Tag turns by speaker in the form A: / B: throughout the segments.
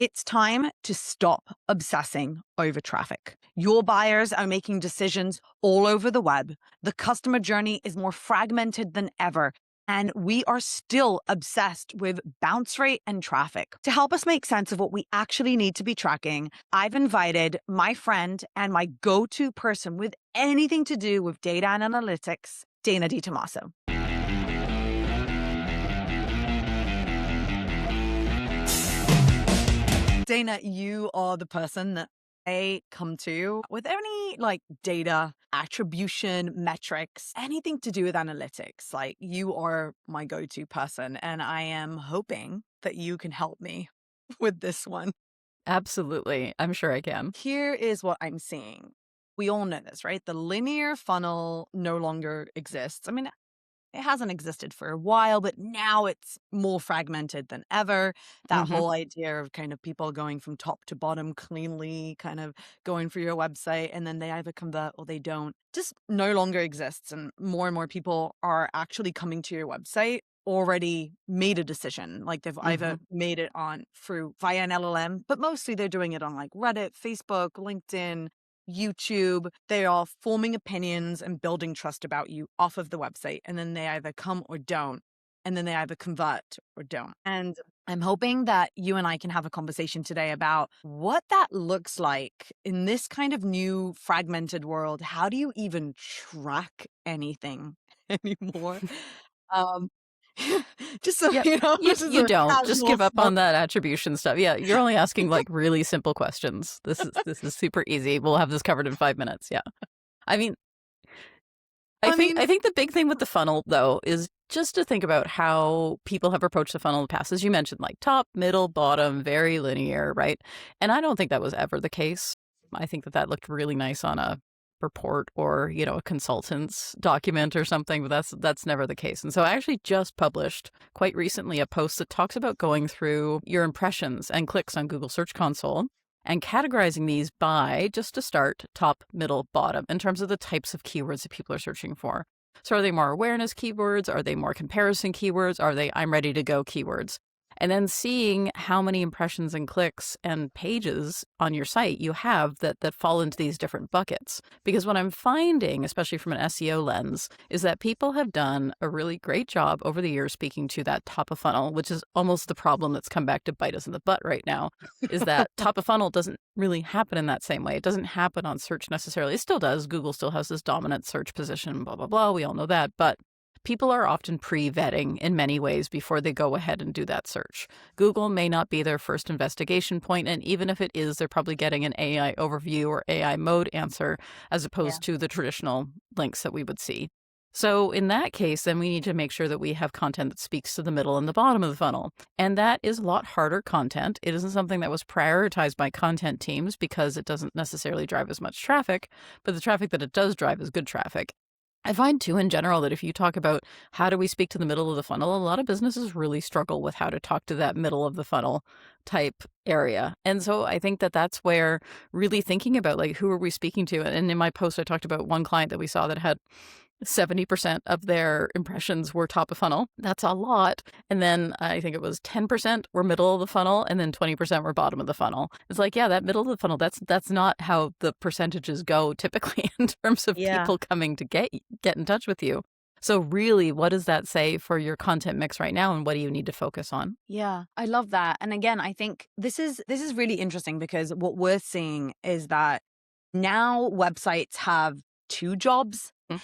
A: It's time to stop obsessing over traffic. Your buyers are making decisions all over the web. The customer journey is more fragmented than ever, and we are still obsessed with bounce rate and traffic. To help us make sense of what we actually need to be tracking, I've invited my friend and my go-to person with anything to do with data and analytics, DiTomaso. Dana, you are the person that I come to with any data, attribution, metrics, anything to do with analytics. Like, you are my go-to person, and I am hoping that you can help me with this one.
B: Absolutely. I'm sure I can.
A: Here is what I'm seeing. We all know this, right? The linear funnel no longer exists. I mean, it hasn't existed for a while, but now it's more fragmented than ever. That
B: Mhm.
A: whole idea of kind of people going from top to bottom cleanly, kind of going for your website, and then they either convert or they don't, just no longer exists. And more people are actually coming to your website already made a decision. Like, they've either
B: Mhm.
A: made it on via an LLM, but mostly they're doing it on like Reddit, Facebook, LinkedIn, YouTube. They are forming opinions and building trust about you off of the website. And then they either come or don't. And then they either convert or don't. And I'm hoping that you and I can have a conversation today about what that looks like in this kind of new fragmented world. How do you even track anything anymore? Um, just so
B: Yep.
A: you know,
B: You
A: this is
B: you
A: a
B: don't. Just
A: casual
B: give up
A: small.
B: on that attribution stuff. Yeah, you're only asking like really simple questions. This is super easy. We'll have this covered in 5 minutes. Yeah. I mean, I
A: I
B: think
A: mean,
B: I think the big thing with the funnel though is just to think about how people have approached the funnel in the past. As you mentioned, like top, middle, bottom, very linear, right? And I don't think that was ever the case. I think that looked really nice on a report or, a consultant's document or something, but that's never the case. And so I actually just published quite recently a post that talks about going through your impressions and clicks on Google Search Console and categorizing these by, just to start, top, middle, bottom, in terms of the types of keywords that people are searching for. So are they more awareness keywords? Are they more comparison keywords? Are they I'm ready to go keywords? And then seeing how many impressions and clicks and pages on your site you have that fall into these different buckets. Because what I'm finding, especially from an SEO lens, is that people have done a really great job over the years speaking to that top of funnel, which is almost the problem that's come back to bite us in the butt right now, is that top of funnel doesn't really happen in that same way. It doesn't happen on search necessarily. It still does. Google still has this dominant search position, blah, blah, blah. We all know that. But people are often pre-vetting in many ways before they go ahead and do that search. Google may not be their first investigation point, and even if it is, they're probably getting an AI overview or AI mode answer as
A: Yeah.
B: opposed to the traditional links that we would see. So in that case, then we need to make sure that we have content that speaks to the middle and the bottom of the funnel. And that is a lot harder content. It isn't something that was prioritized by content teams because it doesn't necessarily drive as much traffic, but the traffic that it does drive is good traffic. I find too, in general, that if you talk about how do we speak to the middle of the funnel, a lot of businesses really struggle with how to talk to that middle of the funnel type area. And so I think that that's where really thinking about like, who are we speaking to? And in my post, I talked about one client that we saw that had 70% of their impressions were top of funnel. That's a lot. And then I think it was 10% were middle of the funnel and then 20% were bottom of the funnel. It's like, yeah, that middle of the funnel, that's not how the percentages go typically in terms of
A: Yeah.
B: people coming to get in touch with you. So really, what does that say for your content mix right now, and what do you need to focus on?
A: Yeah, I love that. And again, I think this is really interesting because what we're seeing is that now websites have two jobs.
B: Mm.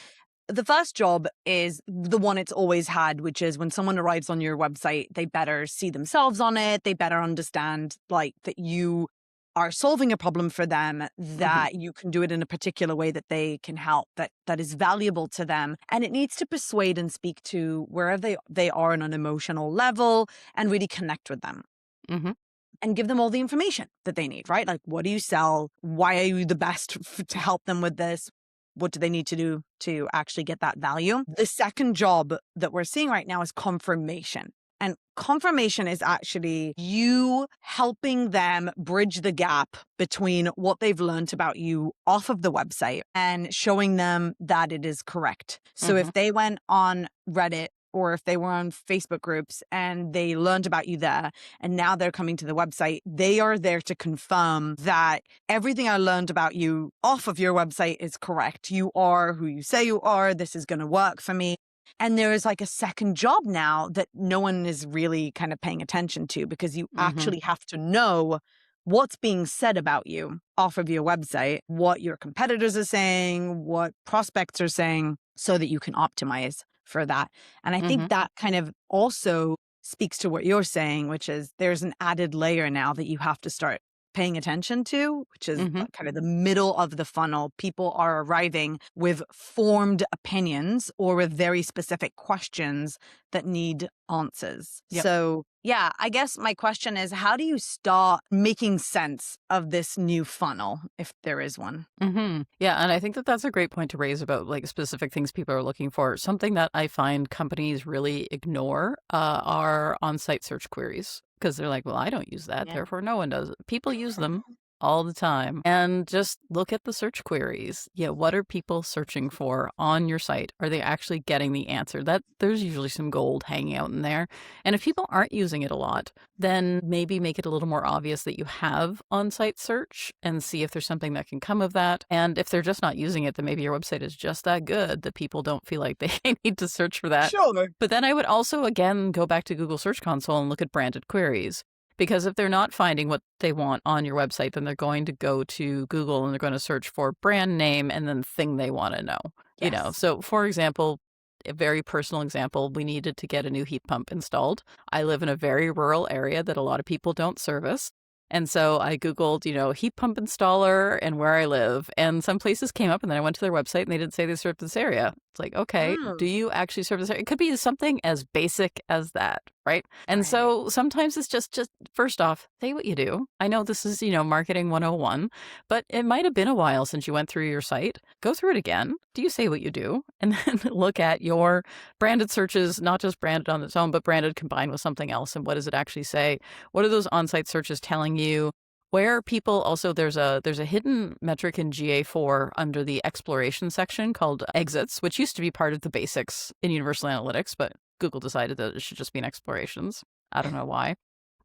A: The first job is the one it's always had, which is when someone arrives on your website, they better see themselves on it. They better understand like that you are solving a problem for them,
B: Mhm.
A: that you can do it in a particular way that they can help, that is valuable to them. And it needs to persuade and speak to wherever they are on an emotional level and really connect with them
B: Mhm.
A: and give them all the information that they need, right? Like, what do you sell? Why are you the best to help them with this? What do they need to do to actually get that value? The second job that we're seeing right now is confirmation. And confirmation is actually you helping them bridge the gap between what they've learned about you off of the website and showing them that it is correct. So
B: Mhm.
A: if they went on Reddit or if they were on Facebook groups and they learned about you there and now they're coming to the website, they are there to confirm that everything I learned about you off of your website is correct. You are who you say you are. This is going to work for me. And there is like a second job now that no one is really kind of paying attention to, because you actually have to know what's being said about you off of your website, what your competitors are saying, what prospects are saying, so that you can optimize for that. And I think that kind of also speaks to what you're saying, which is there's an added layer now that you have to start paying attention to, which is kind of the middle of the funnel. People are arriving with formed opinions or with very specific questions that need answers.
B: Yep.
A: So yeah, I guess my question is, how do you start making sense of this new funnel, if there is one?
B: Yeah, and I think that that's a great point to raise about like specific things people are looking for. Something that I find companies really ignore are on-site search queries, because they're like, well, I don't use that, therefore no one does. People use them all the time. And just look at the search queries. Yeah, what are people searching for on your site? Are they actually getting the answer? That there's usually some gold hanging out in there. And if people aren't using it a lot, then maybe make it a little more obvious that you have on-site search and see if there's something that can come of that. And if they're just not using it, then maybe your website is just that good that people don't feel like they need to search for that.
A: Sure.
B: But then I would also, again, go back to Google Search Console and look at branded queries. Because if they're not finding what they want on your website, then they're going to go to Google and they're going to search for brand name and then thing they want to know. You know, so for example, a very personal example, we needed to get a new heat pump installed. I live in a very rural area that a lot of people don't service. And so I Googled, you know, heat pump installer and where I live. And some places came up, and then I went to their website and they didn't say they served this area. It's like, okay, do you actually serve this area? It could be something as basic as that, right? And so sometimes it's just first off, say what you do. I know this is, you know, marketing 101, but it might have been a while since you went through your site. Go through it again. Do you say what you do? And then look at your branded searches, not just branded on its own, but branded combined with something else. And what does it actually say? What are those on-site searches telling you? Where people also, there's a hidden metric in GA4 under the exploration section called exits, which used to be part of the basics in Universal Analytics, but Google decided that it should just be in explorations. I don't know why.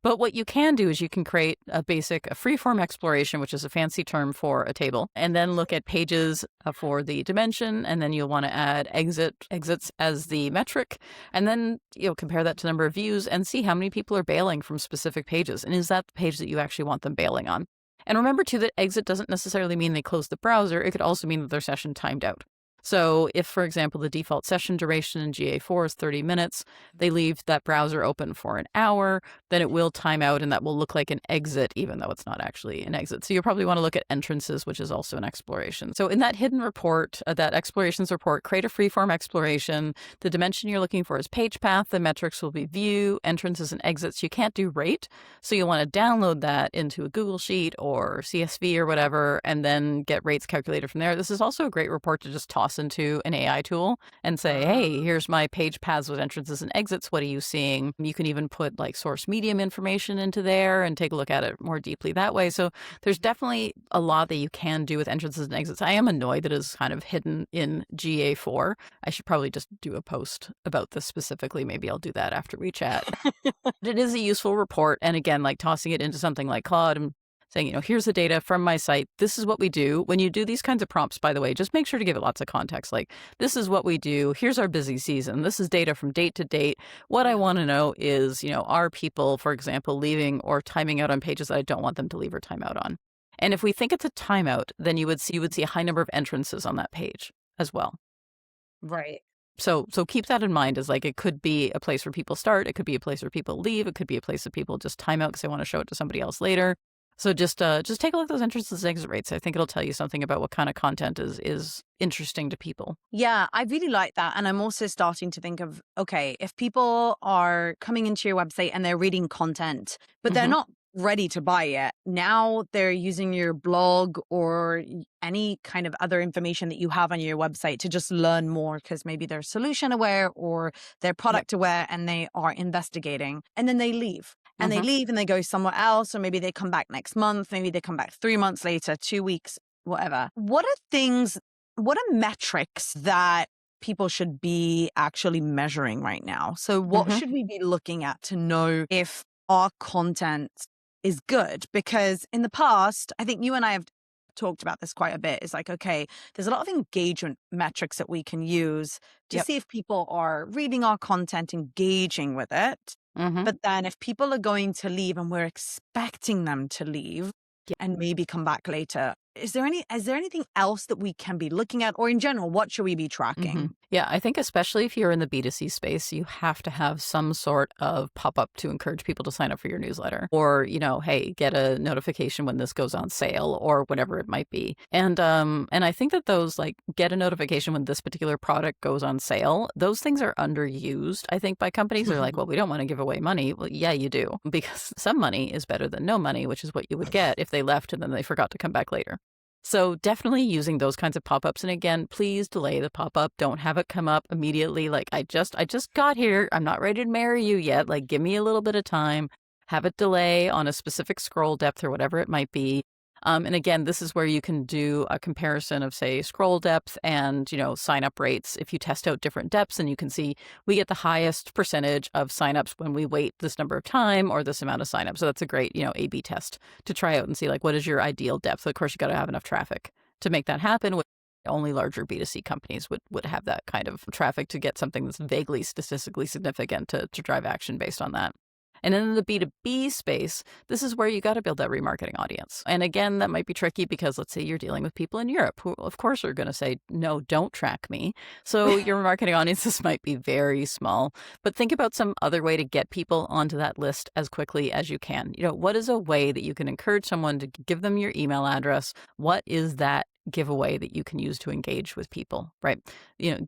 B: But what you can do is you can create a freeform exploration, which is a fancy term for a table, and then look at pages for the dimension, and then you'll want to add exits as the metric, and then you'll compare that to the number of views and see how many people are bailing from specific pages, and is that the page that you actually want them bailing on? And remember too that exit doesn't necessarily mean they close the browser. It could also mean that their session timed out. So if, for example, the default session duration in GA4 is 30 minutes, they leave that browser open for an hour, then it will time out and that will look like an exit, even though it's not actually an exit. So you'll probably want to look at entrances, which is also an exploration. So in that hidden report, that explorations report, create a freeform exploration. The dimension you're looking for is page path. The metrics will be view, entrances, and exits. You can't do rate. So you'll want to download that into a Google Sheet or CSV or whatever, and then get rates calculated from there. This is also a great report to just toss into an AI tool and say, hey, here's my page paths with entrances and exits. What are you seeing? You can even put like source medium information into there and take a look at it more deeply that way. So there's definitely a lot that you can do with entrances and exits. I am annoyed that it's kind of hidden in GA4. I should probably just do a post about this specifically. Maybe I'll do that after we chat. It is a useful report. And again, like tossing it into something like Claude and saying, you know, here's the data from my site. This is what we do. When you do these kinds of prompts, by the way, just make sure to give it lots of context. Like, this is what we do. Here's our busy season. This is data from date to date. What I want to know is, you know, are people, for example, leaving or timing out on pages that I don't want them to leave or time out on? And if we think it's a timeout, then you would see a high number of entrances on that page as well.
A: Right.
B: So keep that in mind, as like it could be a place where people start. It could be a place where people leave. It could be a place that people just time out because they want to show it to somebody else later. So just take a look at those entrances and exit rates. I think it'll tell you something about what kind of content is interesting to people.
A: Yeah, I really like that. And I'm also starting to think of, okay, if people are coming into your website and they're reading content, but they're not ready to buy yet, now they're using your blog or any kind of other information that you have on your website to just learn more, because maybe they're solution aware or they're product aware and they are investigating, and then they leave. And they leave and they go somewhere else, or maybe they come back next month, maybe they come back 3 months later, 2 weeks, whatever. What are metrics that people should be actually measuring right now? So what
B: Mhm.
A: should we be looking at to know if our content is good? Because in the past, I think you and I have talked about this quite a bit. It's like, okay, there's a lot of engagement metrics that we can use to
B: Yep.
A: see if people are reading our content, engaging with it.
B: Mhm.
A: But then if people are going to leave and we're expecting them to leave and maybe come back later, is there anything else that we can be looking at, or in general, what should we be
B: Mhm.
A: tracking?
B: Yeah, I think especially if you're in the B2C space, you have to have some sort of pop-up to encourage people to sign up for your newsletter or, hey, get a notification when this goes on sale or whatever it might be. And I think that those like get a notification when this particular product goes on sale, those things are underused. I think by companies they're like, well, we don't want to give away money. Well, yeah, you do, because some money is better than no money, which is what you would get if they left and then they forgot to come back later. So definitely using those kinds of pop-ups. And again, please delay the pop-up. Don't have it come up immediately. Like I just got here. I'm not ready to marry you yet. Like give me a little bit of time. Have it delay on a specific scroll depth or whatever it might be. And again, this is where you can do a comparison of, say, scroll depth and, sign up rates. If you test out different depths, and you can see we get the highest percentage of signups when we wait this number of time or this amount of signups. So that's a great, A/B test to try out and see, like, what is your ideal depth? Of course, you got to have enough traffic to make that happen. Only larger B2C companies would have that kind of traffic to get something that's vaguely statistically significant to drive action based on that. And then in the B2B space, this is where you got to build that remarketing audience. And again, that might be tricky because let's say you're dealing with people in Europe who, of course, are going to say, no, don't track me. So your marketing audiences might be very small. But think about some other way to get people onto that list as quickly as you can. What is a way that you can encourage someone to give them your email address? What is that giveaway that you can use to engage with people, right?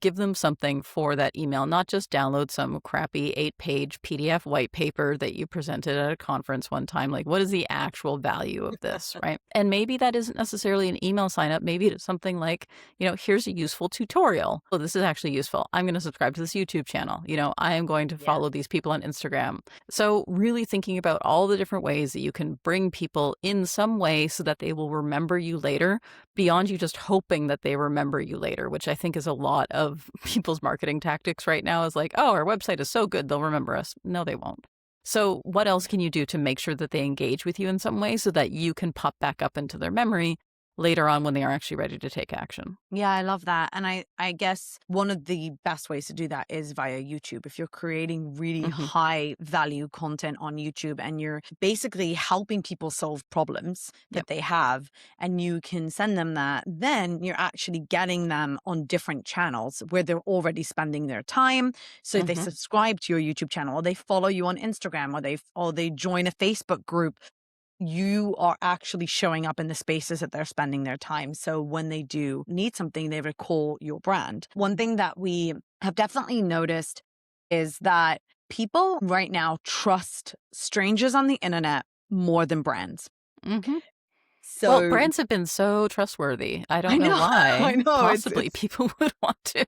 B: Give them something for that email, not just download some crappy 8-page PDF white paper that you presented at a conference one time. Like, what is the actual value of this, right? And maybe that isn't necessarily an email sign up. Maybe it's something like, here's a useful tutorial. Well, this is actually useful. I'm going to subscribe to this YouTube channel. I am going to follow these people on Instagram. So really thinking about all the different ways that you can bring people in some way so that they will remember you later, beyond you just hoping that they remember you later, which I think is a lot of people's marketing tactics right now, is like, oh, our website is so good, they'll remember us. No, they won't. So what else can you do to make sure that they engage with you in some way so that you can pop back up into their memory later on when they are actually ready to take action?
A: Yeah, I love that. And I guess one of the best ways to do that is via YouTube. If you're creating really
B: Hmm.
A: high value content on YouTube and you're basically helping people solve problems
B: Yep.
A: that they have, and you can send them that, then you're actually getting them on different channels where they're already spending their time. So if they
B: Hmm.
A: subscribe to your YouTube channel, or they follow you on Instagram, or they join a Facebook group, you are actually showing up in the spaces that they're spending their time. So when they do need something, they recall your brand. One thing that we have definitely noticed is that people right now trust strangers on the internet more than brands.
B: Hmm. Well,
A: So
B: brands have been so trustworthy. I
A: I
B: don't know
A: know, I
B: why.
A: know
B: Possibly
A: it's
B: people would want to.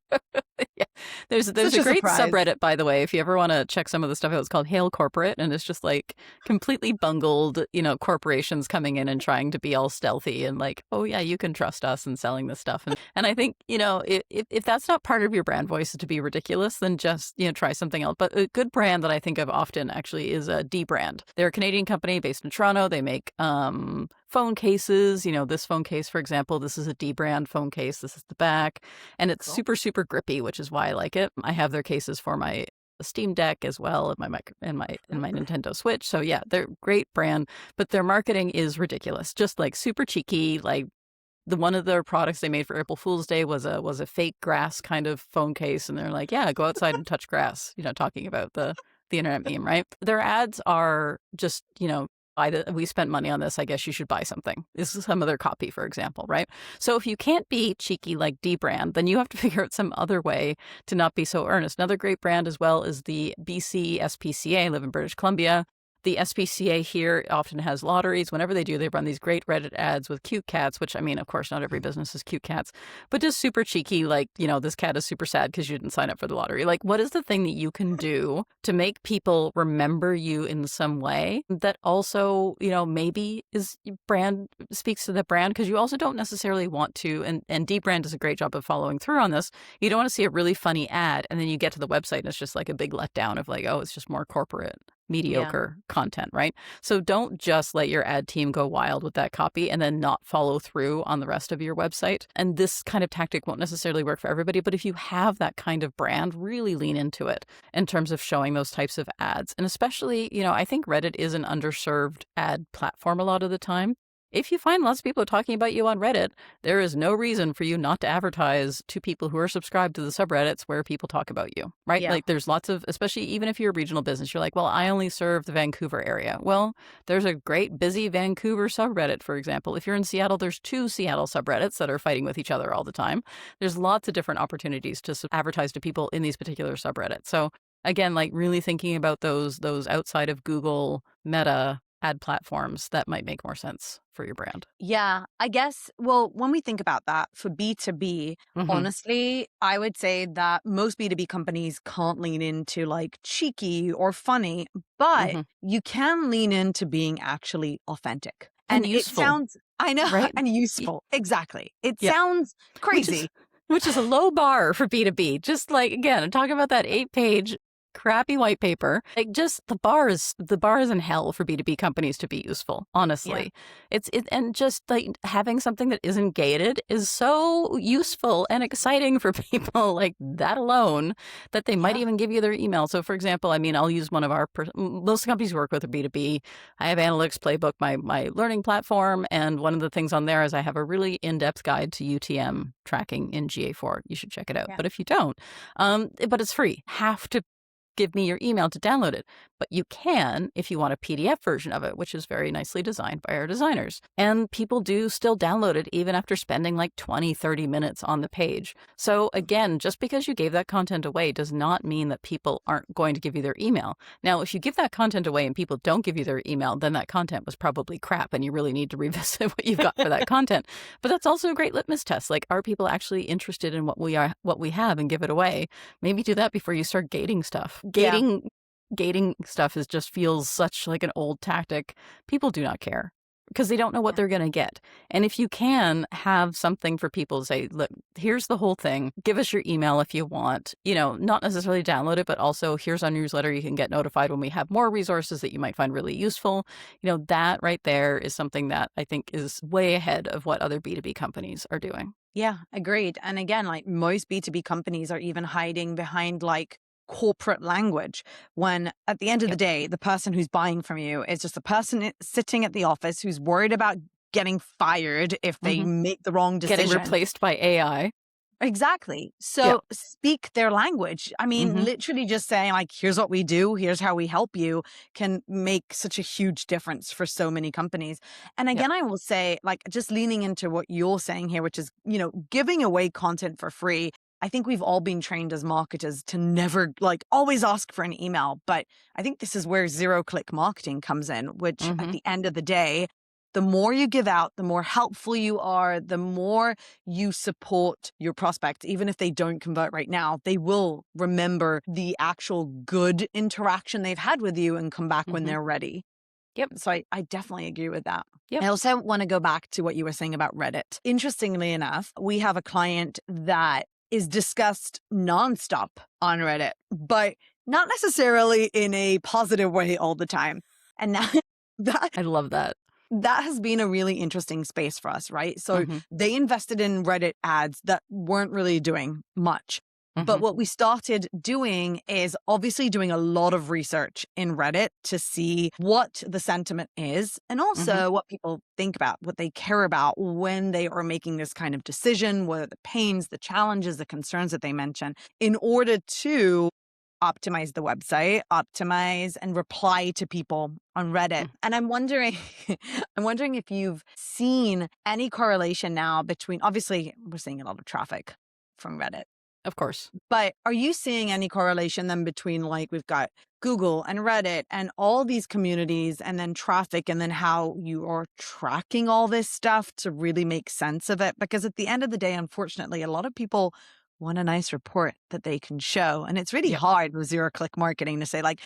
B: Yeah. There's
A: such
B: a
A: a
B: great
A: surprise.
B: subreddit, by the way, if you ever want to check some of the stuff out. It's called Hail Corporate, and it's just like completely bungled, corporations coming in and trying to be all stealthy and like, oh yeah, you can trust us and selling this stuff. And I think, if that's not part of your brand voice to be ridiculous, then just, try something else. But a good brand that I think of often actually is a D brand. They're a Canadian company based in Toronto. They make phone cases. This phone case, for example, this is a D brand phone case. This is the back, and it's
A: Cool.
B: super, super grippy, which is why I like it. I have their cases for my Steam Deck as well, and my mic and my Nintendo Switch. So yeah, they're great brand, but their marketing is ridiculous. Just like super cheeky. Like one of their products they made for April Fool's Day was a fake grass kind of phone case, and they're like, yeah, go outside and touch grass. Talking about the internet meme, right? Their ads are just, we spent money on this, I guess you should buy something. This is some of their copy, for example, right? So if you can't be cheeky like D brand, then you have to figure out some other way to not be so earnest. Another great brand as well is the BC SPCA. I live in British Columbia. The SPCA here often has lotteries. Whenever they do, they run these great Reddit ads with cute cats, which, I mean, of course, not every business is cute cats, but just super cheeky, like, this cat is super sad because you didn't sign up for the lottery. Like, what is the thing that you can do to make people remember you in some way that also, maybe is brand, speaks to the brand? Because you also don't necessarily want to, and Deep Brand does a great job of following through on this. You don't want to see a really funny ad and then you get to the website and it's just like a big letdown of like, oh, it's just more corporate,
A: Yeah.
B: mediocre content, right? So don't just let your ad team go wild with that copy and then not follow through on the rest of your website. And this kind of tactic won't necessarily work for everybody, but if you have that kind of brand, really lean into it in terms of showing those types of ads. And especially, I think Reddit is an underserved ad platform a lot of the time. If you find lots of people talking about you on Reddit, there is no reason for you not to advertise to people who are subscribed to the subreddits where people talk about you, right?
A: Yeah.
B: Like there's lots of, especially even if you're a regional business, you're like, well, I only serve the Vancouver area. Well, there's a great busy Vancouver subreddit, for example. If you're in Seattle, there's 2 Seattle subreddits that are fighting with each other all the time. There's lots of different opportunities to advertise to people in these particular subreddits. So again, like really thinking about those outside of Google, Meta, ad platforms that might make more sense for your brand.
A: Yeah, I guess, well, when we think about that for B2B, honestly, I would say that most B2B companies can't lean into like cheeky or funny, but you can lean into being actually authentic.
B: And
A: It
B: useful,
A: sounds, I know,
B: right?
A: and useful. Exactly. It
B: Yeah.
A: sounds crazy.
B: Which is a low bar for B2B. Just like, again, I'm talking about that 8-page crappy white paper. Like just the bar is in hell for B2B companies to be useful, honestly. And just like having something that isn't gated is so useful and exciting for people like that alone that they might even give you their email. So for example, I mean, I'll use one of our, most companies we work with are B2B. I have Analytics Playbook, my learning platform. And one of the things on there is I have a really in-depth guide to UTM tracking in GA4. You should check it out.
A: Yeah.
B: But if you don't, but it's free, have to give me your email to download it. But you can if you want a PDF version of it, which is very nicely designed by our designers. And people do still download it even after spending like 20, 30 minutes on the page. So again, just because you gave that content away does not mean that people aren't going to give you their email. Now, if you give that content away and people don't give you their email, then that content was probably crap and you really need to revisit what you've got for that content. But that's also a great litmus test. Like, are people actually interested in what we have and give it away? Maybe do that before you start gating stuff. Gating stuff just feels such like an old tactic. People do not care because they don't know what they're going to get. And if you can have something for people to say, look, here's the whole thing. Give us your email if you want, not necessarily download it, but also here's our newsletter. You can get notified when we have more resources that you might find really useful. That right there is something that I think is way ahead of what other B2B companies are doing.
A: Yeah, agreed. And again, like most B2B companies are even hiding behind like corporate language when at the end of the day, the person who's buying from you is just a person sitting at the office who's worried about getting fired if they make the wrong decision.
B: Getting replaced by AI.
A: Exactly. So speak their language. I mean, literally just saying like, here's what we do, here's how we help you can make such a huge difference for so many companies. And again, I will say like just leaning into what you're saying here, which is, giving away content for free. I think we've all been trained as marketers to never like always ask for an email. But I think this is where 0-click marketing comes in, which at the end of the day, the more you give out, the more helpful you are, the more you support your prospects. Even if they don't convert right now, they will remember the actual good interaction they've had with you and come back when they're ready. So I definitely agree with that. I also want to go back to what you were saying about Reddit. Interestingly enough, we have a client that is discussed nonstop on Reddit, but not necessarily in a positive way all the time. And that
B: I love that.
A: That has been a really interesting space for us, right? So they invested in Reddit ads that weren't really doing much. But what we started doing is obviously doing a lot of research in Reddit to see what the sentiment is and also what people think about, what they care about when they are making this kind of decision, what are the pains, the challenges, the concerns that they mention in order to optimize the website, optimize and reply to people on Reddit. And I'm wondering if you've seen any correlation now between, obviously we're seeing a lot of traffic from Reddit.
B: Of course.
A: But are you seeing any correlation then between like we've got Google and Reddit and all these communities and then traffic and then how you are tracking all this stuff to really make sense of it? Because at the end of the day, unfortunately, a lot of people want a nice report that they can show. And it's really
B: Yep.
A: hard with zero click marketing to say, like,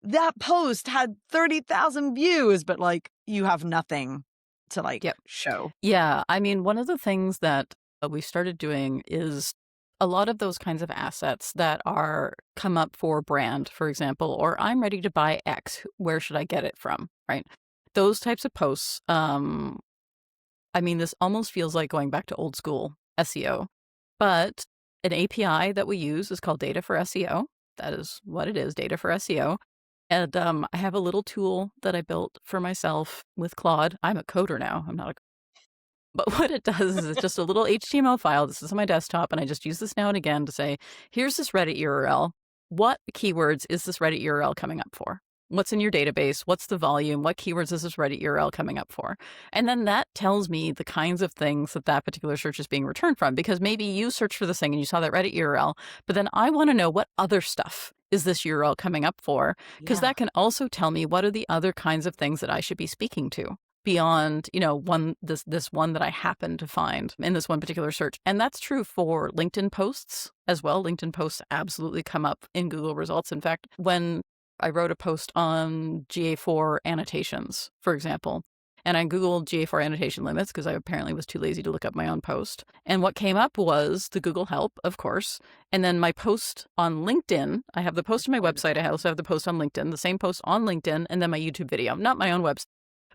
A: that post had 30,000 views, but like you have nothing to like
B: Yep.
A: show.
B: Yeah. I mean, one of the things that we started doing is a lot of those kinds of assets that are come up for brand, for example, or I'm ready to buy X. Where should I get it from? Right. Those types of posts. I mean, this almost feels like going back to old school SEO, but an API that we use is called Data for SEO. That is what it is, Data for SEO. And I have a little tool that I built for myself with Claude. I'm a coder now. I'm not a but what it does is it's just a little HTML file. This is on my desktop, and I just use this now and again to say, here's this Reddit URL. What keywords is this Reddit URL coming up for? What's in your database? What's the volume? What keywords is this Reddit URL coming up for? And then that tells me the kinds of things that that particular search is being returned from, because maybe you searched for this thing and you saw that Reddit URL, but then I want to know what other stuff is this URL coming up for, because
A: Yeah.
B: that can also tell me what are the other kinds of things that I should be speaking to beyond, this one that I happen to find in this one particular search. And that's true for LinkedIn posts as well. LinkedIn posts absolutely come up in Google results. In fact, when I wrote a post on GA4 annotations, for example, and I Googled GA4 annotation limits because I apparently was too lazy to look up my own post. And what came up was the Google help, of course. And then my post on LinkedIn, I have the post on my website. I also have the post on LinkedIn, the same post on LinkedIn, and then my YouTube video, not my own website.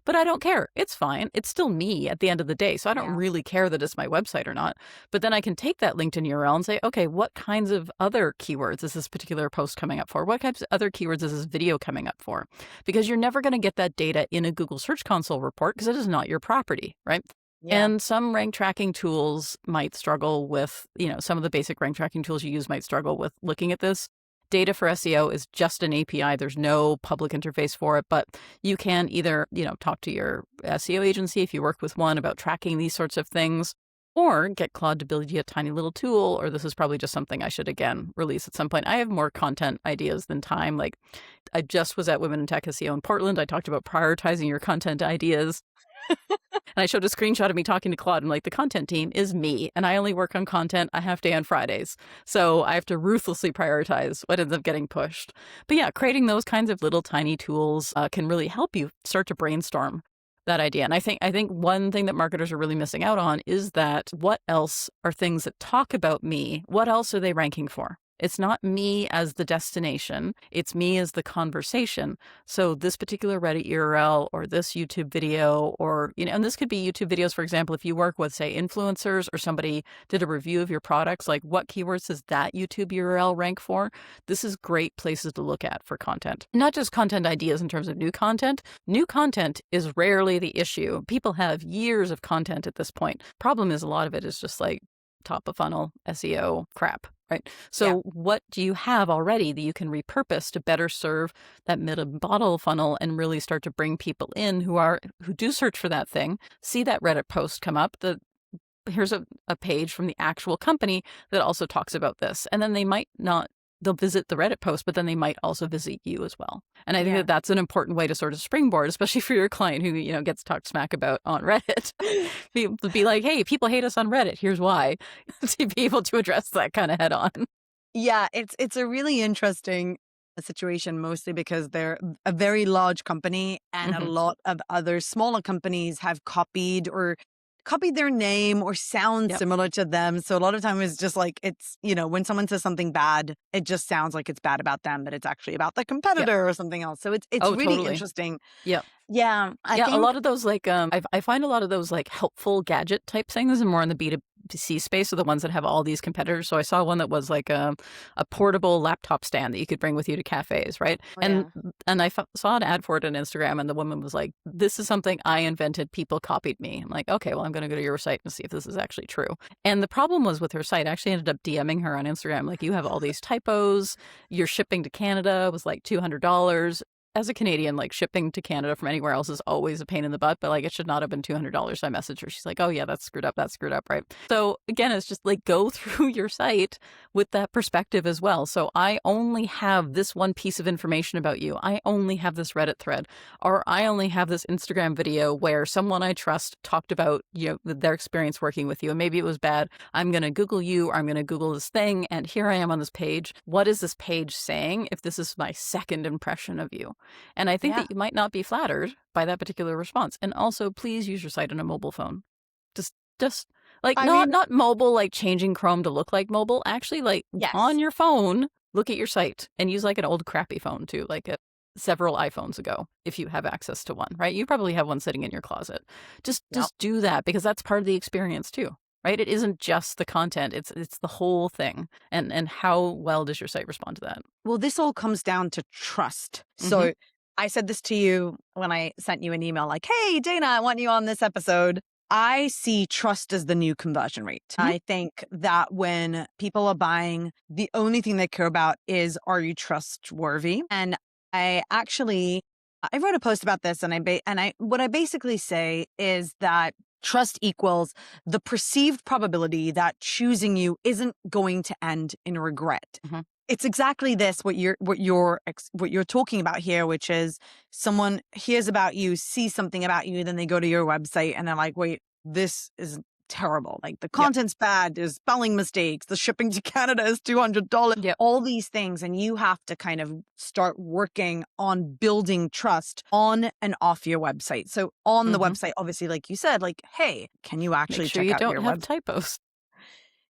B: But I don't care. It's fine. It's still me at the end of the day. So I don't
A: Yeah.
B: really care that it's my website or not. But then I can take that LinkedIn URL and say, okay, what kinds of other keywords is this particular post coming up for? What types of other keywords is this video coming up for? Because you're never going to get that data in a Google Search Console report because it is not your property, right?
A: Yeah.
B: And some rank tracking tools might struggle with, some of the basic rank tracking tools you use might struggle with looking at this. Data for SEO is just an API. There's no public interface for it, but you can either, talk to your SEO agency if you work with one about tracking these sorts of things, or get Claude to build you a tiny little tool, or this is probably just something I should, again, release at some point. I have more content ideas than time. Like, I just was at Women in Tech SEO in Portland. I talked about prioritizing your content ideas. And I showed a screenshot of me talking to Claude, and like, the content team is me, and I only work on content a half day on Fridays. So I have to ruthlessly prioritize what ends up getting pushed. But yeah, creating those kinds of little tiny tools can really help you start to brainstorm that idea. And I think one thing that marketers are really missing out on is that what else are things that talk about me? What else are they ranking for? It's not me as the destination. It's me as the conversation. So this particular Reddit URL or this YouTube video or, and this could be YouTube videos, for example, if you work with, say, influencers or somebody did a review of your products, like what keywords does that YouTube URL rank for? This is great places to look at for content. Not just content ideas in terms of new content. New content is rarely the issue. People have years of content at this point. Problem is a lot of it is just like top of funnel SEO crap. Right. So
A: Yeah.
B: what do you have already that you can repurpose to better serve that middle bottle funnel and really start to bring people in who do search for that thing, see that Reddit post come up, here's a page from the actual company that also talks about this. And then they'll visit the Reddit post, but then they might also visit you as well. And I think
A: Yeah.
B: that that's an important way to sort of springboard, especially for your client who, gets talked smack about on Reddit. be like, hey, people hate us on Reddit. Here's why. To be able to address that kind of head on.
A: Yeah, it's a really interesting situation, mostly because they're a very large company and a
B: Hmm.
A: lot of other smaller companies have copied their name or sound
B: Yep.
A: similar to them. So a lot of time it's just like when someone says something bad, it just sounds like it's bad about them, but it's actually about the
B: Yep.
A: competitor or something else. So it's
B: Oh,
A: really
B: totally.
A: interesting.
B: Yep.
A: Yeah, I
B: Yeah, a
A: think
B: lot of those I find a lot of those helpful gadget type things are more in the B2C space, are the ones that have all these competitors. So I saw one that was like a portable laptop stand that you could bring with you to cafes, right?
A: oh,
B: And
A: yeah.
B: and I saw an ad for it on Instagram, and the woman was like, "This is something I invented. People copied me." I'm like, "Okay, well, I'm going to go to your site and see if this is actually true." And the problem was with her site. I actually ended up DMing her on Instagram, like, "You have all these typos. Your shipping to Canada was like $200." as a Canadian, like shipping to Canada from anywhere else is always a pain in the butt, but like it should not have been $200. So I messaged her. She's like, oh yeah, that's screwed up. That's screwed up. Right. So again, it's just like go through your site with that perspective as well. So I only have this one piece of information about you. I only have this Reddit thread, or I only have this Instagram video where someone I trust talked about, their experience working with you. And maybe it was bad. I'm going to Google you, or I'm going to Google this thing. And here I am on this page. What is this page saying if this is my second impression of you? And I think that you might not be flattered by that particular response. And also, please use your site on a mobile phone. Just like not mobile, like changing Chrome to look like mobile. Actually, like on your phone, look at your site and use like an old crappy phone too, like several iPhones ago, if you have access to one, right? You probably have one sitting in your closet. Just do that, because that's part of the experience too. Right? It isn't just the content, it's the whole thing. And how well does your site respond to that?
A: Well, this all comes down to trust. So I said this to you when I sent you an email like, hey, Dana, I want you on this episode. I see trust as the new conversion rate. I think that when people are buying, the only thing they care about is, are you trustworthy? And I wrote a post about this, and what I basically say is that trust equals the perceived probability that choosing you isn't going to end in regret. It's exactly this, what you're talking about here, which is someone hears about you, sees something about you, then they go to your website and they're like, wait, this is terrible. Like the content's bad, there's spelling mistakes, the shipping to Canada is $200, all these things. And you have to kind of start working on building trust on and off your website. So on the website, obviously, like you said, like, hey, can you actually check out your website?
B: Don't have typos.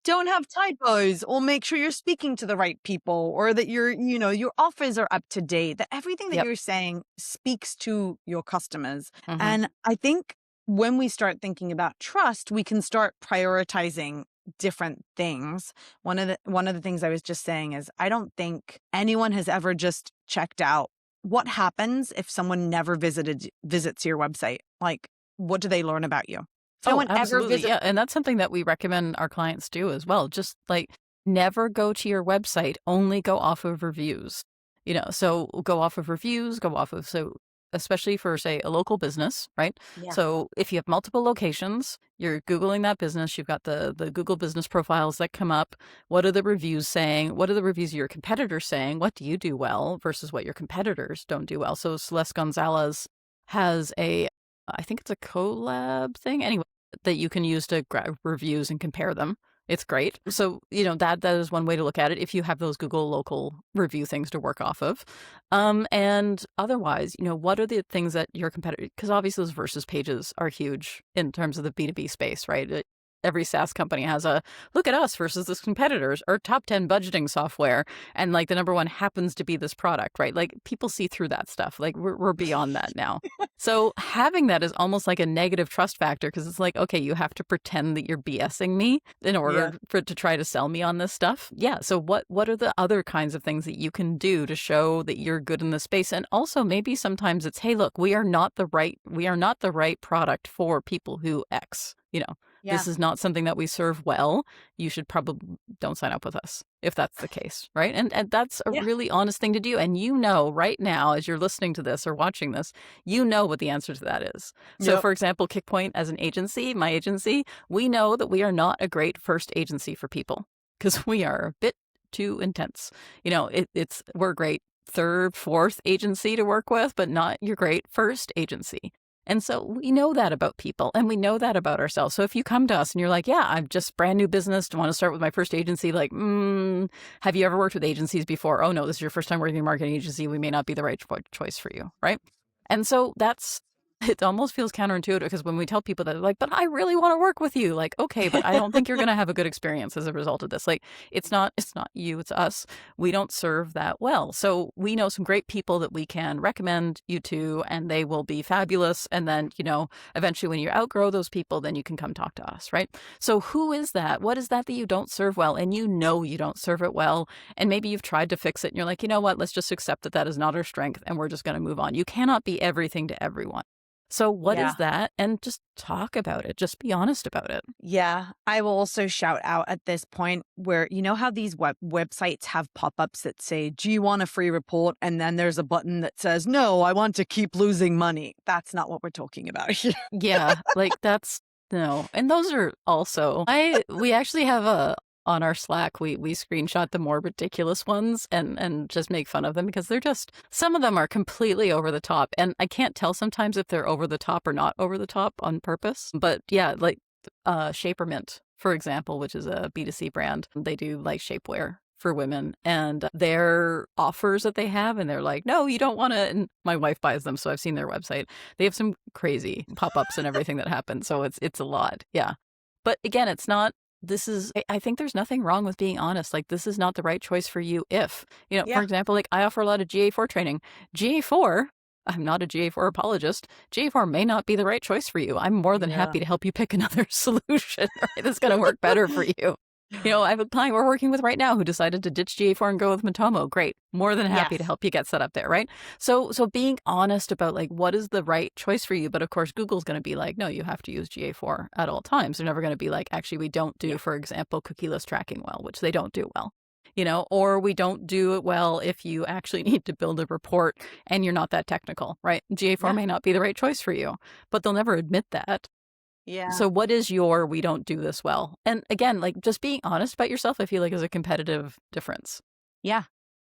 A: Don't have typos, or make sure you're speaking to the right people, or that your offers are up to date, that everything that you're saying speaks to your customers. And I think when we start thinking about trust, we can start prioritizing different things. One of the things I was just saying is, I don't think anyone has ever just checked out what happens if someone never visits your website. Like, what do they learn about you?
B: Absolutely. And that's something that we recommend our clients do as well. Just like never go to your website, only go off of reviews. So go off of reviews, especially for, say, a local business, right? So if you have multiple locations, you're Googling that business, you've got the Google business profiles that come up. What are the reviews saying? What are the reviews of your competitors saying? What do you do well versus what your competitors don't do well? So Celeste Gonzalez has I think it's a collab thing. Anyway, that you can use to grab reviews and compare them. It's great. So, that is one way to look at it if you have those Google local review things to work off of. And otherwise, what are the things that your competitor, because obviously those versus pages are huge in terms of the B2B space, right? Every SaaS company has a look at us versus this competitors or top 10 budgeting software. And like the number one happens to be this product, right? Like people see through that stuff. Like we're beyond that now. So having that is almost like a negative trust factor, because it's like, okay, you have to pretend that you're BSing me in order to try to sell me on this stuff. Yeah. So what are the other kinds of things that you can do to show that you're good in the space? And also maybe sometimes it's, hey, look, we are not the right product for people who X, This is not something that we serve well. You should probably don't sign up with us if that's the case, right? And that's a really honest thing to do. And right now, as you're listening to this or watching this, what the answer to that is. So for example, Kickpoint as an agency, my agency, we know that we are not a great first agency for people because we are a bit too intense. We're a great third, fourth agency to work with, but not your great first agency. And so we know that about people and we know that about ourselves. So if you come to us and you're like, yeah, I'm just brand new business, want to start with my first agency, like, have you ever worked with agencies before? Oh, no, this is your first time working in a marketing agency. We may not be the right choice for you, right? And so it almost feels counterintuitive, because when we tell people that, they're like, but I really want to work with you. Like, okay, but I don't think you're going to have a good experience as a result of this. Like, it's not you, it's us. We don't serve that well. So we know some great people that we can recommend you to, and they will be fabulous. And then, eventually when you outgrow those people, then you can come talk to us, right? So who is that? What is that you don't serve well? And you don't serve it well. And maybe you've tried to fix it and you're like, you know what? Let's just accept that is not our strength and we're just going to move on. You cannot be everything to everyone. So what
A: Yeah.
B: is that? And just talk about it. Just be honest about it.
A: Yeah, I will also shout out at this point where you know how these websites have pop-ups that say, "Do you want a free report?" And then there's a button that says, "No, I want to keep losing money." That's not what we're talking about here.
B: Yeah, like that's no. And those are also we actually have a on our Slack, we screenshot the more ridiculous ones and just make fun of them because they're just some of them are completely over the top. And I can't tell sometimes if they're over the top or not over the top on purpose. But yeah, like Shapermint, for example, which is a B2C brand. They do like shapewear for women and their offers that they have and they're like, no, you don't want to. And my wife buys them. So I've seen their website. They have some crazy pop-ups and everything that happens. So it's a lot. Yeah. But again, it's not, this is, I think there's nothing wrong with being honest. Like this is not the right choice for you if, you know, for
A: Yeah.
B: example, like I offer a lot of GA4 training. GA4, I'm not a GA4 apologist. GA4 may not be the right choice for you. I'm more than happy to help you pick another solution, right? That's going to work better for you. You know, I have a client we're working with right now who decided to ditch GA4 and go with Matomo. Great. More than happy to help you get set up there, right? So being honest about like what is the right choice for you. But of course, Google's going to be like, no, you have to use GA4 at all times. They're never going to be like, actually, we don't do, for example, cookieless tracking well, which they don't do well. You know, or we don't do it well if you actually need to build a report and you're not that technical, right? GA4 may not be the right choice for you, but they'll never admit that.
A: Yeah.
B: So what is your we don't do this well? And again, like just being honest about yourself, I feel like is a competitive difference.
A: Yeah.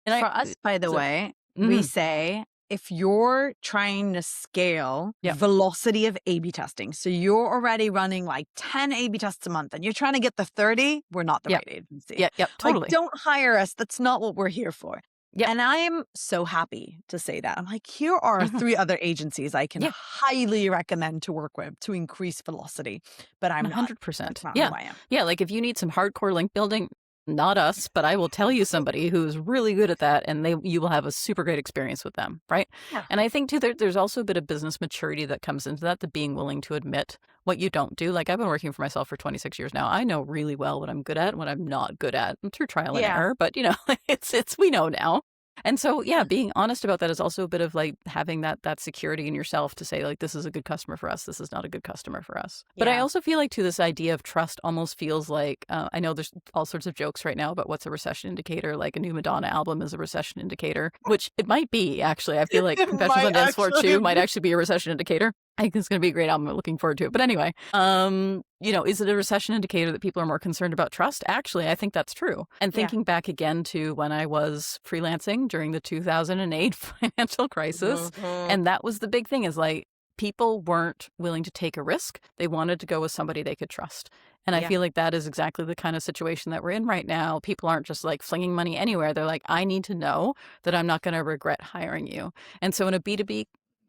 B: And
A: For us, by the way, we
B: Mhm.
A: say if you're trying to scale
B: Yep.
A: velocity of A/B testing, so you're already running like 10 A/B tests a month and you're trying to get the 30, we're not the
B: Yep.
A: right agency.
B: Yep,
A: Like,
B: totally.
A: don't hire us. That's not what we're here for.
B: Yep.
A: And I am so happy to say that. I'm like, here are 3 other agencies I can
B: Yeah.
A: highly recommend to work with to increase velocity, but I'm not.
B: 100%.
A: That's not
B: Yeah.
A: who I am.
B: Yeah, like if you need some hardcore link building, not us, but I will tell you somebody who's really good at that and you will have a super great experience with them, right?
A: Yeah.
B: And I think too there's also a bit of business maturity that comes into that, the being willing to admit what you don't do. Like I've been working for myself for 26 years now. I know really well what I'm good at and what I'm not good at through trial and error, but you know, it's we know now. And so, yeah, being honest about that is also a bit of like having that security in yourself to say like, this is a good customer for us. This is not a good customer for us. But I also feel like too, this idea of trust almost feels like, I know there's all sorts of jokes right now about what's a recession indicator. Like a new Madonna album is a recession indicator, which it might be actually. I feel like Confessions on Dance Floor 2 might actually be a recession indicator. I think it's going to be a great album. I'm looking forward to it. But anyway, you know, is it a recession indicator that people are more concerned about trust? Actually, I think that's true. And thinking back again to when I was freelancing during the 2008 financial crisis, and that was the big thing is like people weren't willing to take a risk. They wanted to go with somebody they could trust. And I feel like that is exactly the kind of situation that we're in right now. People aren't just like flinging money anywhere. They're like, I need to know that I'm not going to regret hiring you. And so in a B2B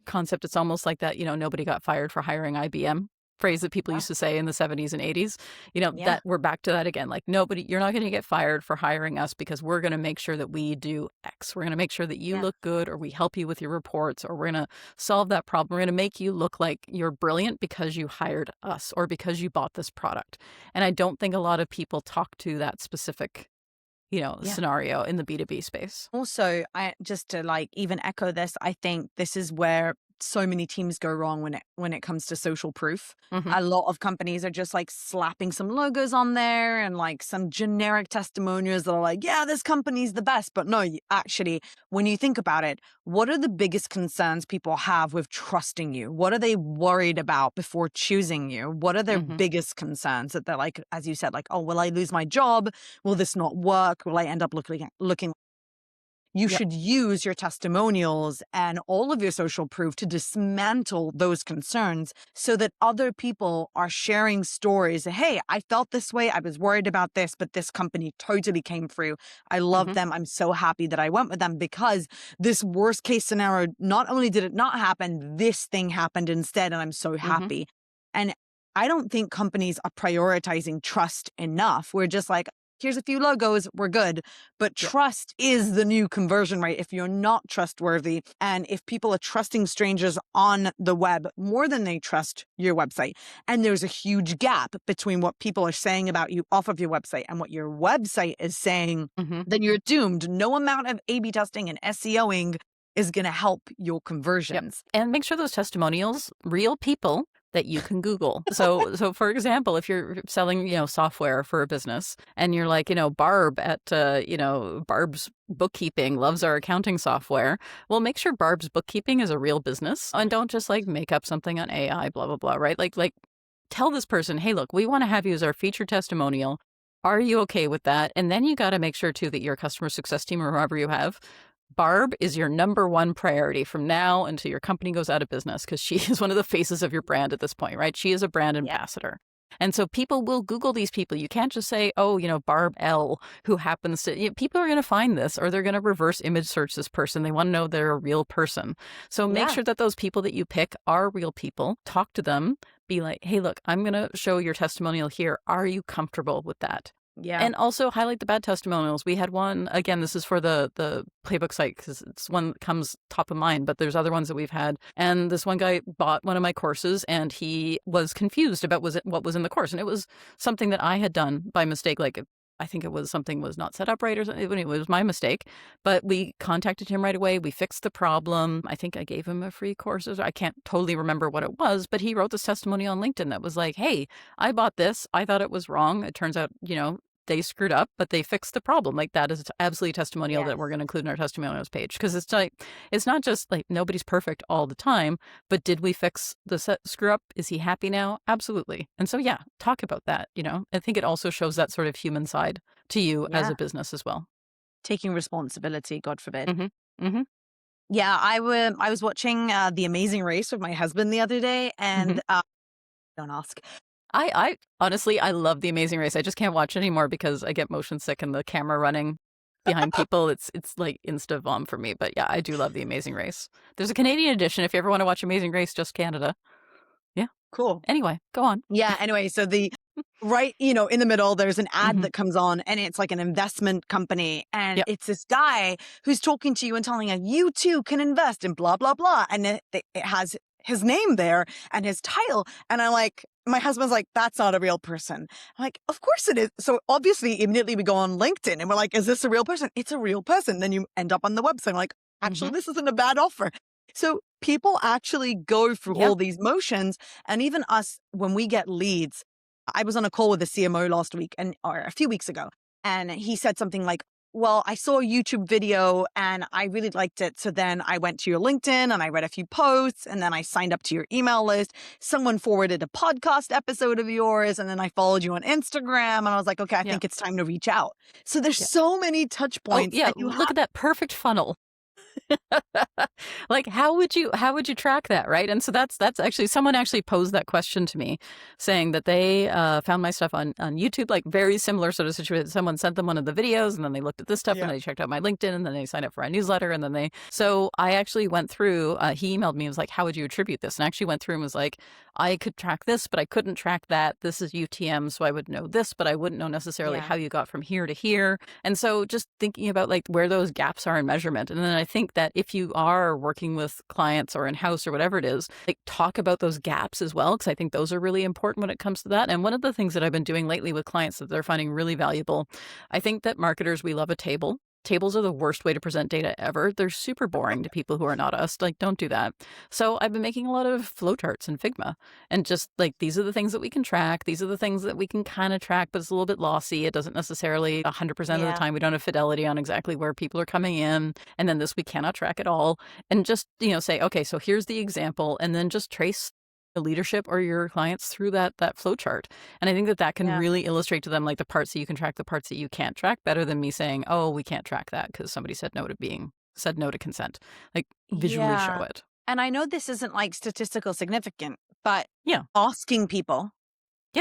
B: concept, it's almost like that, you know, nobody got fired for hiring IBM phrase that people used to say in the 70s and 80s, you know, that we're back to that again. Like you're not going to get fired for hiring us because we're going to make sure that we do X. We're going to make sure that you look good or we help you with your reports or we're going to solve that problem. We're going to make you look like you're brilliant because you hired us or because you bought this product. And I don't think a lot of people talk to that specific scenario in the B2B space.
A: Also, I just to like even echo this, I think this is where so many teams go wrong when it comes to social proof. A lot of companies are just like slapping some logos on there and like some generic testimonials that are like, yeah, this company's the best. But no, actually, when you think about it, what are the biggest concerns people have with trusting you? What are they worried about before choosing you? What are their biggest concerns that they're like, as you said, like, oh, will I lose my job? Will this not work? Will I end up looking You should use your testimonials and all of your social proof to dismantle those concerns so that other people are sharing stories. Hey, I felt this way. I was worried about this, but this company totally came through. I love them. I'm so happy that I went with them because this worst case scenario, not only did it not happen, this thing happened instead. And I'm so happy. And I don't think companies are prioritizing trust enough. We're just like, here's a few logos, we're good. But trust is the new conversion rate. If you're not trustworthy and if people are trusting strangers on the web more than they trust your website, and there's a huge gap between what people are saying about you off of your website and what your website is saying, then you're doomed. No amount of A/B testing and SEOing is going to help your
B: Yep.
A: conversions.
B: And make sure those testimonials, real people that you can Google. So for example, if you're selling, software for a business and you're like, Barb at, Barb's bookkeeping loves our accounting software. Well, make sure Barb's bookkeeping is a real business and don't just like make up something on AI, blah, blah, blah, right? Like tell this person, hey, look, we want to have you as our featured testimonial. Are you okay with that? And then you got to make sure too that your customer success team or whoever you have, Barb is your number one priority from now until your company goes out of business, because she is one of the faces of your brand at this point, right? She is a brand
A: Yeah.
B: ambassador. And so people will Google these people. You can't just say, oh, Barb L, who happens to, people are going to find this, or they're going to reverse image search this person. They want to know they're a real person. So make
A: Yeah.
B: sure that those people that you pick are real people. Talk to them. Be like, hey, look, I'm going to show your testimonial here. Are you comfortable with that?
A: Yeah.
B: And also highlight the bad testimonials. We had one, again, this is for the playbook site because it's one that comes top of mind, but there's other ones that we've had. And this one guy bought one of my courses and he was confused about what was in the course. And it was something that I had done by mistake. Like, I think it was something was not set up right or something. It was my mistake. But we contacted him right away. We fixed the problem. I think I gave him a free course. I can't totally remember what it was, but he wrote this testimony on LinkedIn that was like, hey, I bought this. I thought it was wrong. It turns out, they screwed up, but they fixed the problem. Like, that is absolutely a testimonial that we're going to include in our testimonials page. Because it's not just like nobody's perfect all the time, but did we fix the screw up? Is he happy now? Absolutely. And so, yeah, talk about that. I think it also shows that sort of human side to you as a business as well.
A: Taking responsibility, God forbid.
B: Mm-hmm. Mm-hmm.
A: Yeah, I was watching The Amazing Race with my husband the other day, and don't ask.
B: I honestly, I love The Amazing Race. I just can't watch it anymore because I get motion sick and the camera running behind people. It's like insta vom for me. But yeah, I do love The Amazing Race. There's a Canadian edition if you ever want to watch Amazing Race, just Canada. Yeah.
A: Cool.
B: Anyway, go on.
A: Yeah. Anyway, so right, in the middle, there's an ad that comes on and it's like an investment company. And it's this guy who's talking to you and telling you, you too can invest in blah, blah, blah. And it has his name there and his title. And my husband's like, that's not a real person. I'm like, of course it is. So obviously, immediately we go on LinkedIn and we're like, is this a real person? It's a real person. Then you end up on the website. I'm like, actually, this isn't a bad offer. So people actually go through all these motions. And even us, when we get leads, I was on a call with the CMO last week or a few weeks ago, and he said something like, well, I saw a YouTube video and I really liked it. So then I went to your LinkedIn and I read a few posts and then I signed up to your email list. Someone forwarded a podcast episode of yours and then I followed you on Instagram and I was like, okay, I think it's time to reach out. So there's so many touch points.
B: Oh, yeah, look at that perfect funnel. Like, how would you track that, right? And so that's actually, someone actually posed that question to me, saying that they found my stuff on YouTube, like very similar sort of situation. Someone sent them one of the videos and then they looked at this stuff and they checked out my LinkedIn and then they signed up for a newsletter and then so I actually went through, he emailed me and was like, how would you attribute this? And I actually went through and was like, I could track this, but I couldn't track that. This is UTM, so I would know this, but I wouldn't know necessarily how you got from here to here. And so just thinking about like where those gaps are in measurement. And then I think that if you are working with clients or in-house or whatever it is, like talk about those gaps as well, because I think those are really important when it comes to that. And one of the things that I've been doing lately with clients that they're finding really valuable, I think that marketers, we love a table. Tables are the worst way to present data ever. They're super boring to people who are not us. Like, don't do that. So I've been making a lot of flowcharts in Figma and just like, these are the things that we can track. These are the things that we can kind of track, but it's a little bit lossy. It doesn't necessarily 100% of the time. We don't have fidelity on exactly where people are coming in. And then this we cannot track at all. And just, say, okay, so here's the example. And then just trace the leadership or your clients through that flow chart. And I think that can really illustrate to them like the parts that you can track, the parts that you can't track, better than me saying, oh, we can't track that because somebody said no to consent. Like, visually show it.
A: And I know this isn't like statistical significant, but asking people,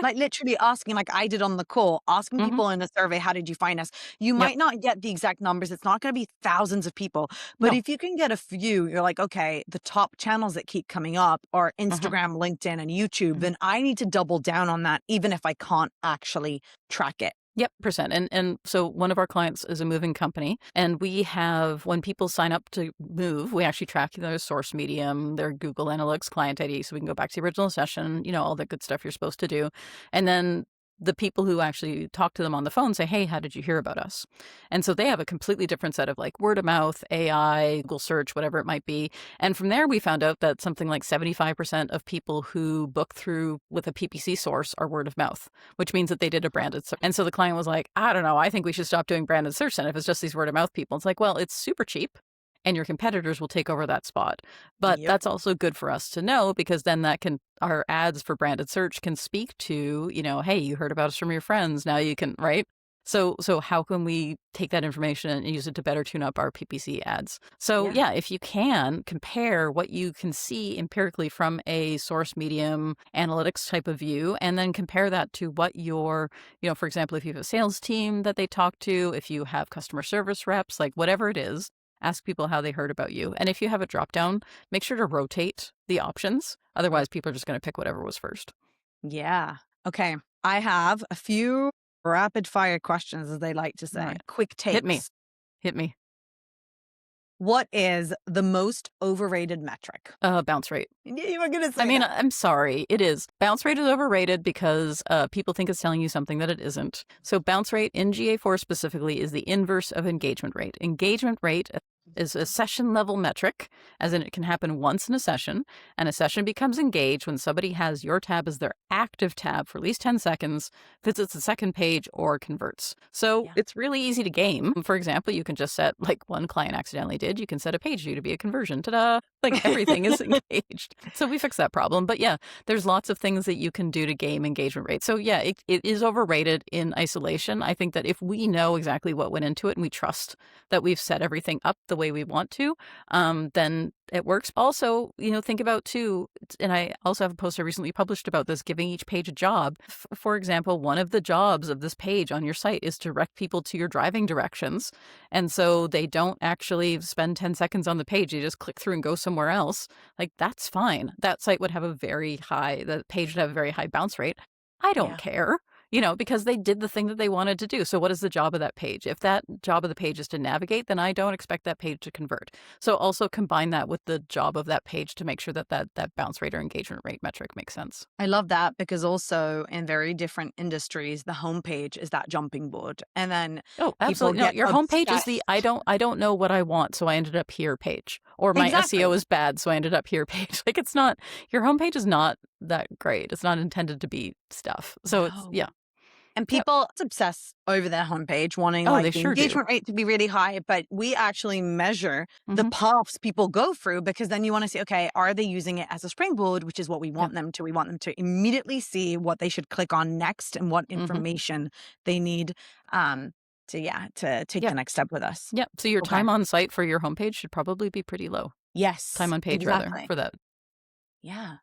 A: like literally asking, like I did on the call, asking people in a survey, how did you find us? You might not get the exact numbers. It's not going to be thousands of people. But if you can get a few, you're like, okay, the top channels that keep coming up are Instagram, LinkedIn, and YouTube. Then I need to double down on that, even if I can't actually track it.
B: Yep, percent. And so one of our clients is a moving company, and we have, when people sign up to move, we actually track their source medium, their Google Analytics client ID, so we can go back to the original session, all the good stuff you're supposed to do. And then the people who actually talk to them on the phone say, hey, how did you hear about us? And so they have a completely different set of like word of mouth, AI, Google search, whatever it might be. And from there, we found out that something like 75% of people who book through with a PPC source are word of mouth, which means that they did a branded search. And so the client was like, I don't know, I think we should stop doing branded search then if it's just these word of mouth people. It's like, well, it's super cheap and your competitors will take over that spot. But
A: Yep.
B: that's also good for us to know, because then our ads for branded search can speak to, hey, you heard about us from your friends. Now you can, right? So how can we take that information and use it to better tune up our PPC ads? So yeah, if you can compare what you can see empirically from a source medium analytics type of view, and then compare that to what your, for example, if you have a sales team that they talk to, if you have customer service reps, like whatever it is, ask people how they heard about you. And if you have a drop down, make sure to rotate the options. Otherwise, people are just going to pick whatever was first.
A: Yeah. Okay. I have a few rapid fire questions, as they like to say.
B: Right.
A: Quick takes.
B: Hit me.
A: What is the most overrated metric?
B: Bounce rate.
A: You were going to say
B: I mean,
A: that.
B: I'm sorry. It is. Bounce rate is overrated because people think it's telling you something that it isn't. So bounce rate in GA4 specifically is the inverse of engagement rate. Engagement rate is a session level metric, as in it can happen once in a session, and a session becomes engaged when somebody has your tab as their active tab for at least 10 seconds, visits the second page, or converts. So it's really easy to game. For example, you can just set, like one client accidentally did, you can set a page view to be a conversion. Ta-da! Like everything is engaged. So we fixed that problem. But yeah, there's lots of things that you can do to game engagement rate. So yeah, it is overrated in isolation. I think that if we know exactly what went into it and we trust that we've set everything up the way we want to, then it works. Also, think about too, and I also have a post I recently published about this, giving each page a job. For example, one of the jobs of this page on your site is to direct people to your driving directions. And so they don't actually spend 10 seconds on the page. You just click through and go somewhere else. Like, that's fine. That site would have the page would have a very high bounce rate. I don't care. Because they did the thing that they wanted to do. So what is the job of that page? If that job of the page is to navigate, then I don't expect that page to convert. So also combine that with the job of that page to make sure that bounce rate or engagement rate metric makes sense.
A: I love that, because also in very different industries, the homepage is that jumping board. And then
B: absolutely. No, your homepage is the I don't know what I want, so I ended up here page. Or my SEO is bad, so I ended up here page. Like, it's not, your homepage is not that great. It's not intended to be stuff. So it's
A: And people obsess over their homepage, wanting the engagement rate to be really high. But we actually measure the paths people go through, because then you want to see, okay, are they using it as a springboard, which is what we want them to. We want them to immediately see what they should click on next and what information they need to take the next step with us.
B: Yep. So your time on site for your homepage should probably be pretty low.
A: Yes.
B: Time on page, rather, for that.
A: Yeah.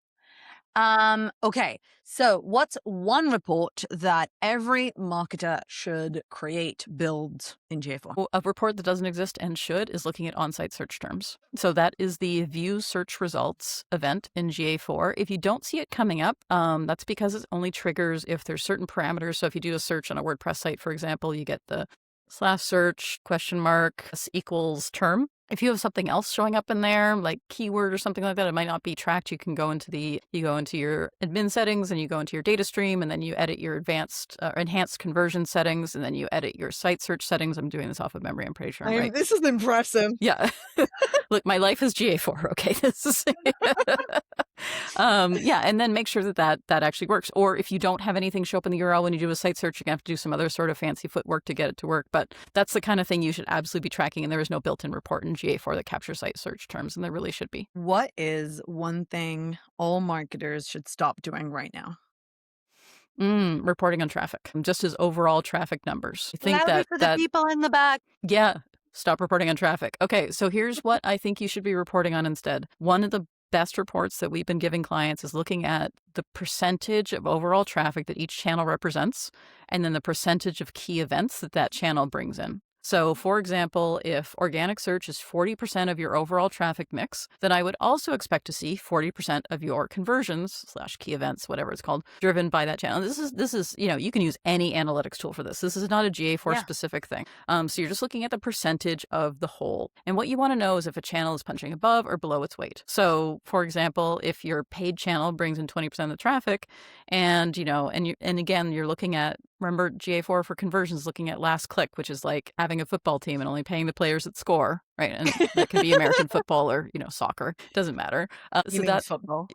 A: Okay. So what's one report that every marketer should create, build in GA4?
B: Well, a report that doesn't exist and should is looking at on-site search terms. So that is the view search results event in GA4. If you don't see it coming up, that's because it only triggers if there's certain parameters. So if you do a search on a WordPress site, for example, you get the /search equals term. If you have something else showing up in there, like keyword or something like that, it might not be tracked. You can go into your admin settings, and you go into your data stream, and then you edit your enhanced conversion settings, and then you edit your site search settings. I'm doing this off of memory. I'm pretty sure I'm right.
A: This is impressive.
B: Yeah. Look, my life is GA4. Okay. This is and then make sure that actually works. Or if you don't have anything show up in the URL when you do a site search, you're gonna have to do some other sort of fancy footwork to get it to work. But that's the kind of thing you should absolutely be tracking. And there is no built-in report in GA4 that captures site search terms, and there really should be.
A: What is one thing all marketers should stop doing right now?
B: Reporting on traffic, just as overall traffic numbers. I think
A: that for the people in the back.
B: Yeah. Stop reporting on traffic. Okay, so here's what I think you should be reporting on instead. One of the best reports that we've been giving clients is looking at the percentage of overall traffic that each channel represents, and then the percentage of key events that channel brings in. So, for example, if organic search is 40% of your overall traffic mix, then I would also expect to see 40% of your conversions / key events, whatever it's called, driven by that channel. This is, you can use any analytics tool for this. This is not a GA4
A: Yeah.
B: specific thing. So you're just looking at the percentage of the whole. And what you want to know is if a channel is punching above or below its weight. So, for example, if your paid channel brings in 20% of the traffic, and again, you're looking at, remember, GA4 for conversions, looking at last click, which is like having a football team and only paying the players that score, right? And that could be American football or soccer, doesn't matter.
A: You mean football?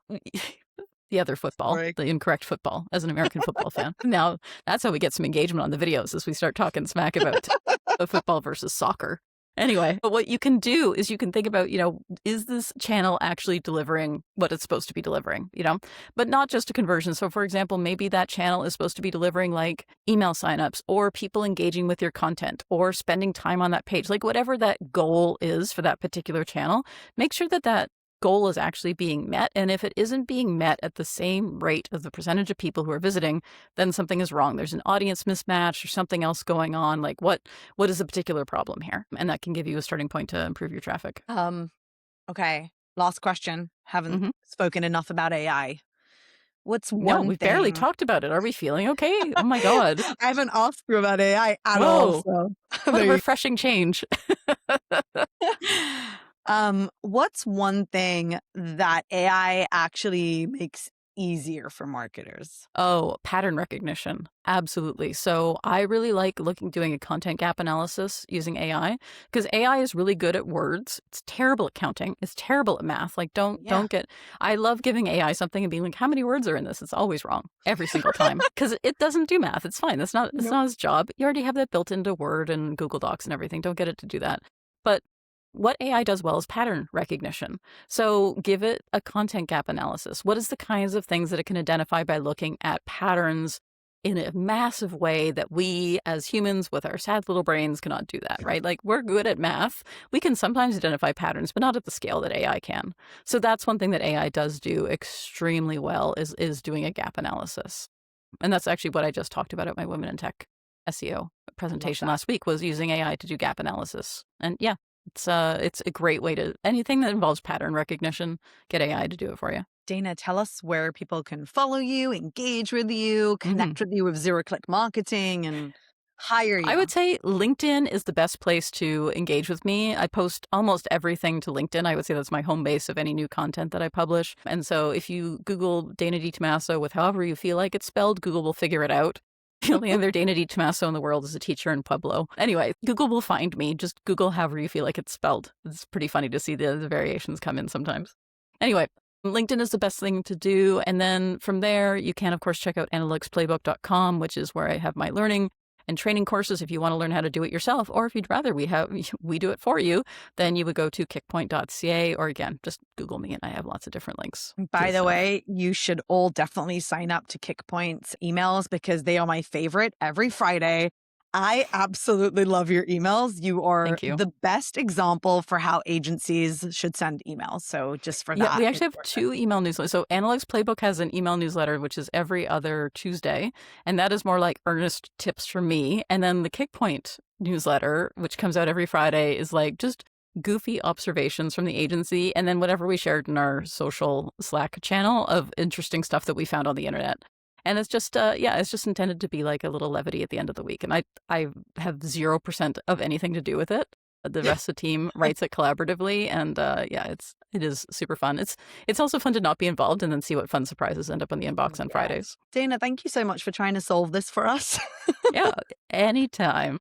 B: The other football,
A: Sorry.
B: the incorrect football, as an American football fan. Now, that's how we get some engagement on the videos, as we start talking smack about football versus soccer. Anyway, but what you can do is you can think about, is this channel actually delivering what it's supposed to be delivering, but not just a conversion. So, for example, maybe that channel is supposed to be delivering like email signups or people engaging with your content or spending time on that page, like whatever that goal is for that particular channel. Make sure that that goal is actually being met. And if it isn't being met at the same rate of the percentage of people who are visiting, then something is wrong. There's an audience mismatch or something else going on. Like what is the particular problem here? And that can give you a starting point to improve your traffic.
A: Okay. Last question. Haven't
B: Mhm.
A: spoken enough about AI. What's
B: No,
A: one
B: we
A: thing?
B: barely talked about it. Are we feeling okay? Oh my God.
A: I haven't asked you about AI at all.
B: Whoa.
A: So
B: What a refreshing change.
A: what's one thing that AI actually makes easier for marketers?
B: Oh, pattern recognition. Absolutely. So I really like doing a content gap analysis using AI, because AI is really good at words. It's terrible at counting. It's terrible at math. Like don't get, I love giving AI something and being like, how many words are in this? It's always wrong every single time because it doesn't do math. It's fine. It's not his job. You already have that built into Word and Google Docs and everything. Don't get it to do that. But what AI does well is pattern recognition. So give it a content gap analysis. What is the kinds of things that it can identify by looking at patterns in a massive way that we as humans with our sad little brains cannot do that, right? Like we're good at math. We can sometimes identify patterns, but not at the scale that AI can. So that's one thing that AI does do extremely well is doing a gap analysis. And that's actually what I just talked about at my Women in Tech SEO presentation last week, was using AI to do gap analysis. And yeah, it's a great way to, anything that involves pattern recognition, get AI to do it for you.
A: Dana, tell us where people can follow you, engage with you, connect with you with zero-click marketing, and hire you.
B: I would say LinkedIn is the best place to engage with me. I post almost everything to LinkedIn. I would say that's my home base of any new content that I publish. And so if you Google Dana DiTomaso with however you feel like it's spelled, Google will figure it out. The only other Dana DiTomaso in the world is a teacher in Pueblo. Anyway, Google will find me. Just Google however you feel like it's spelled. It's pretty funny to see the variations come in sometimes. Anyway, LinkedIn is the best thing to do. And then from there, you can, of course, check out analyticsplaybook.com, which is where I have my learning and training courses if you want to learn how to do it yourself. Or if you'd rather we do it for you, then you would go to kickpoint.ca, or again, just Google me and I have lots of different links.
A: By the way, you should all definitely sign up to Kickpoint's emails because they are my favorite every Friday. I absolutely love your emails. You are
B: Thank you.
A: the best example for how agencies should send emails. So just for that.
B: Yeah, we actually have 2 email newsletters. So Analytics Playbook has an email newsletter, which is every other Tuesday. And that is more like earnest tips from me. And then the Kickpoint newsletter, which comes out every Friday, is like just goofy observations from the agency. And then whatever we shared in our social Slack channel of interesting stuff that we found on the internet. And it's just, it's just intended to be like a little levity at the end of the week. And I have 0% of anything to do with it. The rest of the team writes it collaboratively. And it is super fun. It's also fun to not be involved and then see what fun surprises end up in the inbox on Fridays.
A: Dana, thank you so much for trying to solve this for us.
B: Yeah, anytime.